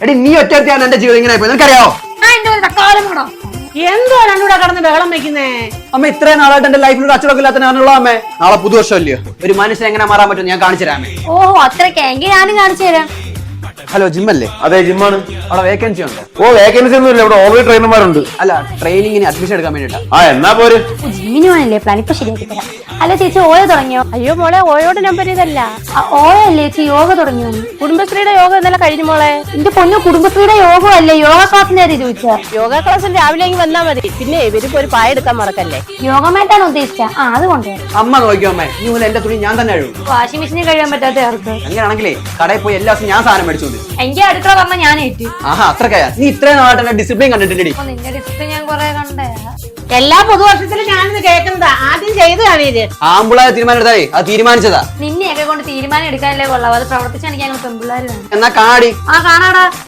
എടി നീ ഒറ്റയാണ് എന്റെ ജീവിതം ഇങ്ങനെ പോയി നിനക്കറിയാവോ? എന്തോ രണ്ടൂടെ കടന്ന് ബഹളം വെക്കുന്നേ? അമ്മ ഇത്രയും നാളായിട്ട് എന്റെ ലൈഫിൽ ഒരു അച്ചടക്കം ഇല്ലാത്ത ഞാനുള്ള അമ്മേ. നാളെ പുതുവർഷമല്ലയോ, ഒരു മനുഷ്യൻ എങ്ങനെ മാറാൻ പറ്റും ഞാൻ കാണിച്ചു തരാമേ. ഓഹോ അത്രയ്ക്ക് എങ്കിൽ ഞാനും കാണിച്ചു തരാം. ഹലോ ജിമ്മല്ലേ? അതെ ജിമ്മാണ്. അവിടെ വേക്കൻസി ഉണ്ടോ? ഓ വേക്കൻസി ഒന്നുമില്ല, ഇവിടെ ഓൾറെഡി ട്രെയിനർമാരുണ്ട്. അല്ല ട്രെയിനിങ്ങിന് അഡ്മിഷൻ എടുക്കാൻ വേണ്ടിട്ടാ. എന്നാ പോര്. ജിമ്മിന് പോകാനല്ലേ പ്ലാൻ, ഇപ്പൊ ശരിയാക്കി തരാം. അല്ല ചേച്ചി ഓയോ തുടങ്ങിയോ? അയ്യോ മോളെ, ഓയോട് നമ്പർ ഇതല്ല. ഓയോ അല്ലേ ചേച്ചി യോഗ തുടങ്ങിയോ? കുടുംബശ്രീയുടെ യോഗ ഇന്നലെ കഴിഞ്ഞു മോളെ. എന്റെ പൊന്നു കുടുംബശ്രീയുടെ യോഗം അല്ലേ, യോഗ ക്ലാസ്സിന്റെ കാര്യം ചോദിച്ചാ. യോഗ ക്ലാസ്സിൽ രാവിലെ വന്നാ മതി. പിന്നെ ഇവരിപ്പോ ഒരു പായ എടുക്കാൻ മറക്കല്ലേ. യോഗമായിട്ടാണ് ഉദ്ദേശിച്ച. അത് കൊണ്ടുവരാം. അമ്മ നോക്കിയോ അമ്മേ, ഈ മുതൽ എന്റെ തുണി ഞാൻ തന്നെ അഴുകും. വാഷിംഗ് മെഷീനിൽ കഴിയാൻ പറ്റാത്ത ആർക്ക്? അങ്ങനെയാണെങ്കിലേ കടയിൽ പോയി എല്ലാ ദിവസവും ഞാൻ സാധനം മേടിച്ചോണ്ട്. എന്റെ അടുക്കള പറഞ്ഞ ഞാൻ ഏറ്റു. ആഹാ അത്രക്കയാ. നീ ഇത്രയും നാളായിട്ട് എന്റെ ഡിസിപ്ലിൻ കണ്ടിട്ടില്ലടി. നിന്റെ ഡിസ്പ്ലേ ഞാൻ കൊറേ കണ്ടേ. എല്ലാ പുതുവർഷത്തിലും ഞാനിത് കേൾക്കുന്നതാ. ആദ്യം ചെയ്ത് കാണീര്. ആമ്പിളായ തീരുമാനം എടുത്താലേ അത് തീരുമാനിച്ചതാ. നിന്നെയൊക്കെ കൊണ്ട് തീരുമാനം എടുക്കാനല്ലേ കൊള്ളാം, അത് പ്രവർത്തിച്ചാണെങ്കിൽ ഞങ്ങൾ പെൺപിള്ളേർ വേണം. എന്നാ കാടി. ആ കാണാടാ.